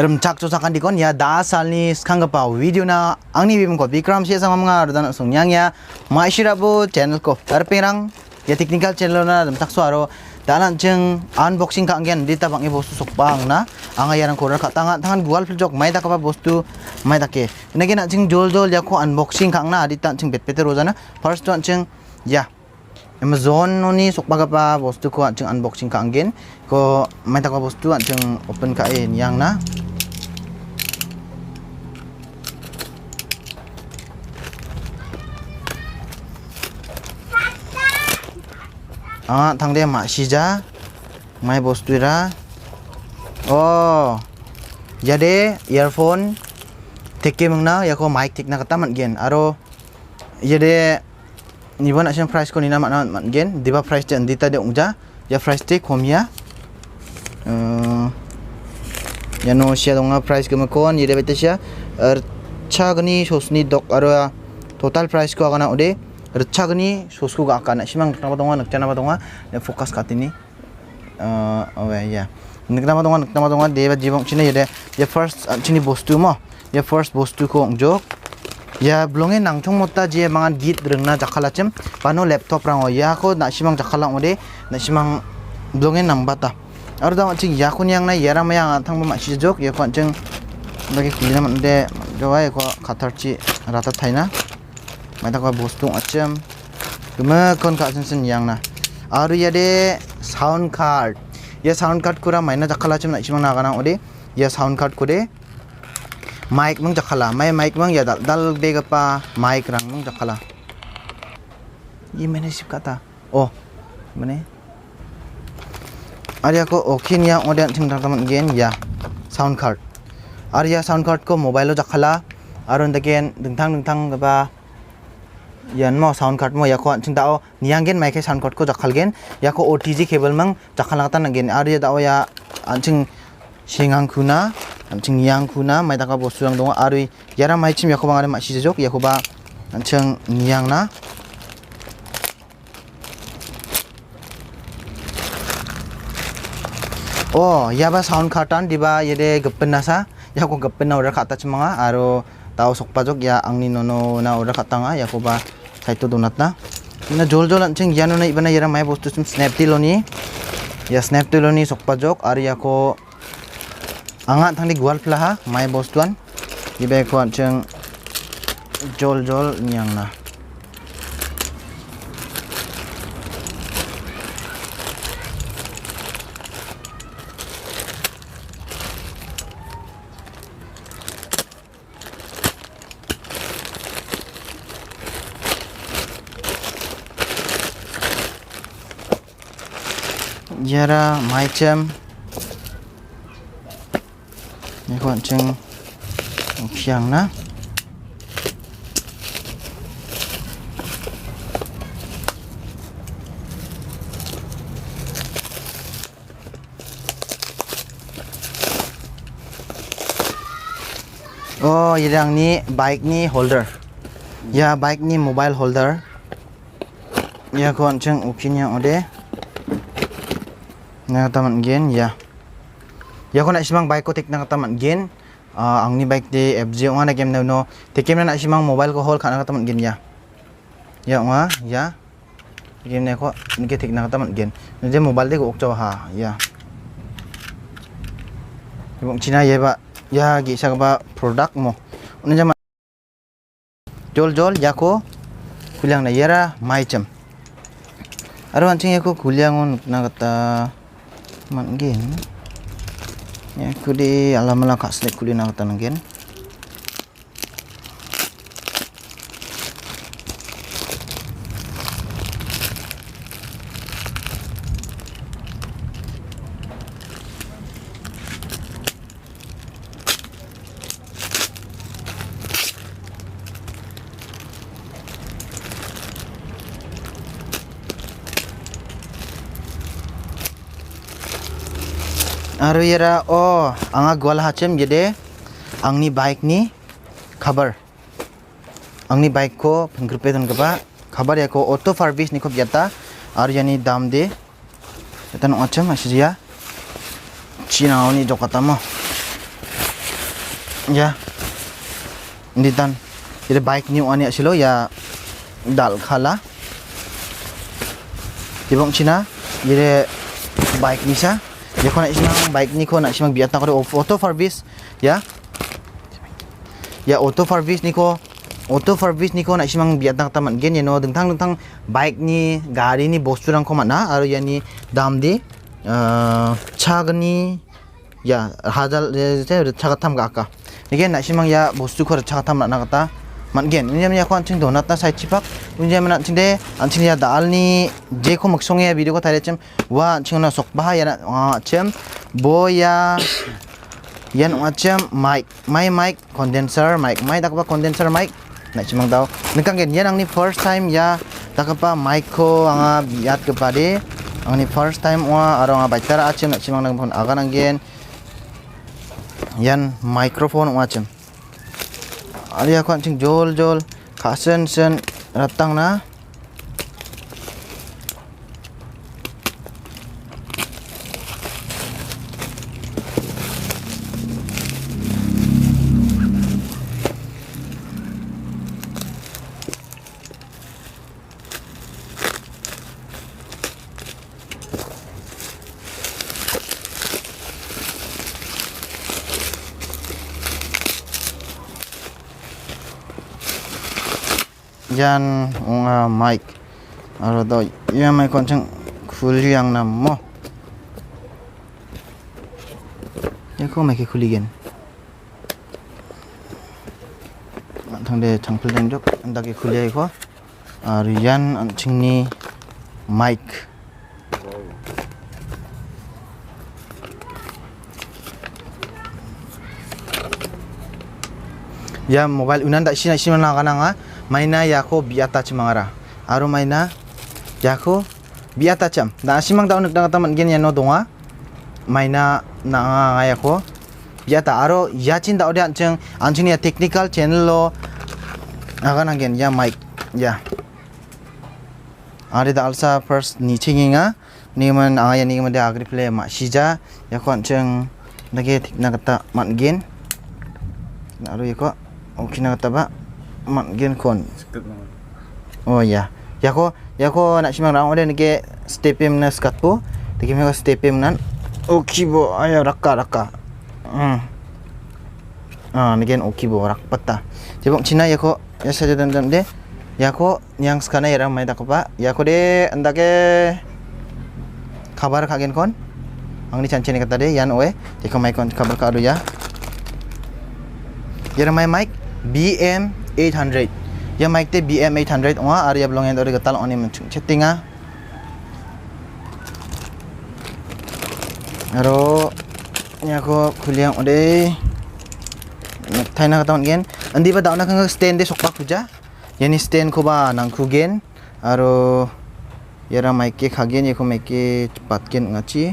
작조작한 디건 야 다살니 스칸가파 비디오나 앙니 비빔고 비크람 시에상함가 르다나 송냥야 마이시라부 채널고 다르페랑 ya technical channel na taksuaro danan jeng unboxing ka anggen dita bangi bostu sokbang na anga yarang korar ka tangan gual filjok mai da ka bostu mai da ke nage na jeng jol ya ko unboxing ka na dita jeng bet bete rozana first one jeng ya Amazon noni sokba pa bostu ko jeng unboxing ka anggen ko mai da ka bostu jeng open ka yang na thangde masija mai bostuira oh jade earphone tekke mangna yako mic tikna kata man aro jade nibana sing price ko nina man gen diba price jan dita de ungja ya price te komia yano sia donga price ko kon jade betesia chagni sosni dok aro total price ko agana ode recagni sosku ga kana simang nama donga nakjana donga ne focus katini ya nama donga deba jibong chine yede ya first chini bostu mo ya first bostu ko ongjok ya blonge nangchong motta je mangan git rengna jakhalachem pano laptop rango ya ko na simang jakhalang ode na simang blonge nangbata aro da ching ya ko nyang na yara mayang thangba ma sijok ya ko ching lagi kulina mande jawai ko khatharchi rata thaina mai takwa bostu acham kuma kon ka sen yang na aru yade sound card ya sound card kura maina jakhala chim na simang na gana ode ya sound card kode mic mang jakhala mic mang ya dal bega pa mic rang mang jakhala ye mene sip kata oh mene arya ko okin yang ode ching taman gen ya sound card arya sound card ko mobile lo jakhala aron dagen dingtang ba yan mo sound card mo yako ching dao nianggen mai ke sound card ko jakhalgen yako OTG cable mang jakhalata nanggen ari dao ya anching singang kuna anching yang kuna mai daka bostu yang dong ari yara mai chim yako bangare ma sijok yako ba anching niang na oh yaba sound card an diba yede Gipin nasa yako Gipin na order kata chimanga aro tao sokpajok ya angni nono na order katanga yako ba saito donat na ina jol anching yano na ibana yara mai bostu sim snapdeal oni ya snapdeal oni sokpajok ari yako anga thangdi gwal plaha mai bostuan ibe ko anching jol nyang na yara macam ni ko cheng piang na oh yang ni bike ni holder ya bike ni mobile holder ya ko cheng ukinya ode na taman gen ya ko na simang bike ko tik na taman gen angni bike de FJ nga na game no tikem na simang mobile ko hol kana taman gen ya nga ya game ne ko nike tik na taman gen je mobile de ko okcho ha ya ibong china ye ba ya gi sa ba product mo un jama jol ya ko kulyang na yara mai chem aro anching ye ko kulyangon na kata manggen ya kudi alamala kasle kuli na tangen aro yara oh anga gwal hachem gede angni bike ni cover angni bike ko phangrupe don gaba cover yako auto service ni ko yata aro yani dam de tan acham asya china oni jokata mo ya ini tan jadi bike ni ania silo ya dal khala ibong China jadi bike ni sa ya ko na ismang bike ni ko na ismang biata ko auto service ya auto service ni ko na ismang biata ta man gen no dengtang bike ni gari ni bosturang ko mana aro yani dam di 차근이 야 하잘 제 차가 탐 가까 이게 나시망 야 보스 코르 차가 탐 나가다 만겐 왜냐면 야 관칭 도나타 사이치박 왜냐면 안칭데 안칭야 달니 제코 먹송에 비디오 타레쯤 와 칭나 속바 야나 쯤 보야 yan macam mic condenser mic dakapa condenser mic nasimang daw nagkang yan ang ni first time ya dakapa mic ko anga biat kepade ang ni first time wa aro nga baitara achim nasimang nang phone aga nanggen yan microphone wachim ali ako anching jol kasen sen ratang na yan mic aro do yan mic konchang khuliyang nam mo yako mic khuligen thangde changpil den jok andake khuliyai ko ar yan anchingni mic ya mobile unan da sina kana maina yako biata chimangara aro maina yako biata cham da simang daun nak taman gen yano donga maina na yako biata aro yachin da ode anching ya technical channel lo agan again ya mic ya are da alsa first ni chinginga ni man aya ni man da agri play ma shija yako anching nage thikna kata man gen aro yako okina kata ba man gen kon oh ya yako nak simang rang ode nge stepim na skatpo tiki me stepim nan okibo aya rakka ngen okibo rakpata jebong China yako ya saja dan de yako yang skana ya ramai dakpa yako de andake kabar kagen kon angni chancene kata de yan oe jeko mai kon kabar ka adu ya ramai mic BM-800 ya mic te BM-800 wa area belongen ore gatal oni chattinga aro nyako kuliang ode thaina katon gen andi ba dauna kang stand de sokpak puja yani stand ko ba nang kugen aro yara mic ke khagen yeko mic ke cepat gen ngachi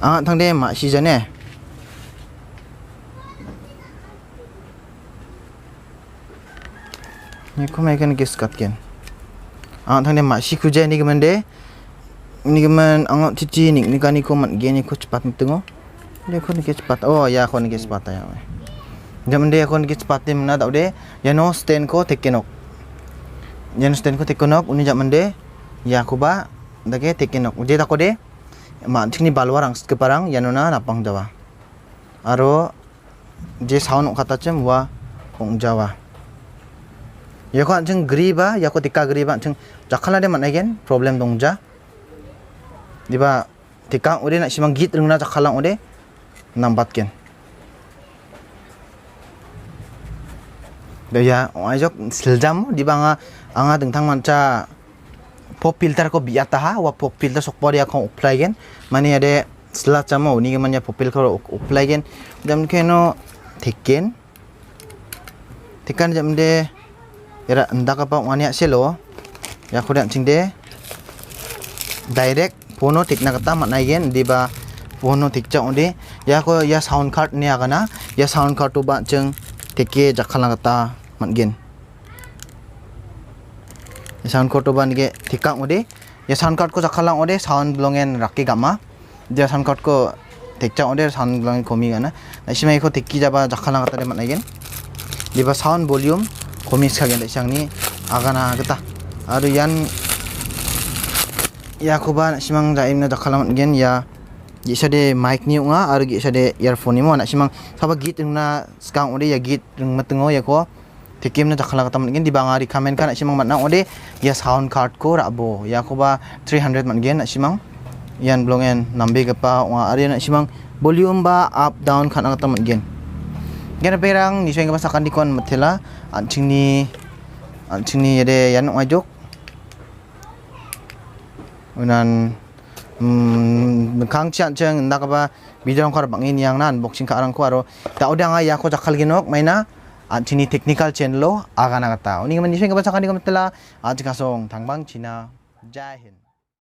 thangde ma si jane ni ko mai kan ges katken thangde ma si khuje ni gemende ni gemen ang cici ni kani ko mat ge ni ko cepat tengo de ko ni ke cepat oh ya ko ni ke cepat ya jamende ko ni ke cepat ni na daude ya no stand ko tekenok yan stand ko tekenok uni jamende ya ko ba dage tekenok je ta ko de ma thini balwarang ke parang yanona napang jawa aro je sound kata chem wa hong jawa yako anjing griba yako tika griba anjing jakhala de managen problem dongja diba tika ode nak simang git rungna jakhala ode nambatken ya ajok siljam diba anga dengtang manca pop filter ko biata ha wa pop filter sokpo dia ko apply gen mani ade slat chamo ni gemanya pop filter ko apply gen dam keno thikken tikan jamde era ndaka pa wanya selo ya khodan chingde direct phono tikna kata manai gen diba phono tikcha onde ya ko ya sound card ne agana ya sound card to ba cheng teke jakhala kata mangen ya sound card to ba nge tikang ode ya sound card ko jakhala ode sound belongen rakki gama dia sound card ko tekcha ode sound lang komi gana na shima iko tekki jaba jakhala gata de mat nagen diba sound volume komi skagen de sangni agana gata aru yan ya koba na shimang jaim na jakhala mat gen ya gisade mic ni unga aru gisade earphone ni mo na shimang saba git na skang ode ya git matengo ya ko tekim na jakhala gata mat gen di bangari comment kan shimang mat na ode ya sound card ko rabo ya koba 300 mat gen na shimang yan blongen nambe gapa wa ari na shimang volume ba up down kan angata mat gen gena perang ni soeng basakan di kon matela anchingni yade yan ngajok unan kang chian cheng nakaba bidang khar bangin yang nan boxing ka arang ko aro ta odanga ya ko jakhal ginok maina anchini technical channel lo agana gata oni man ni soeng basakan di kon matela aj kasong tangbang china jai hind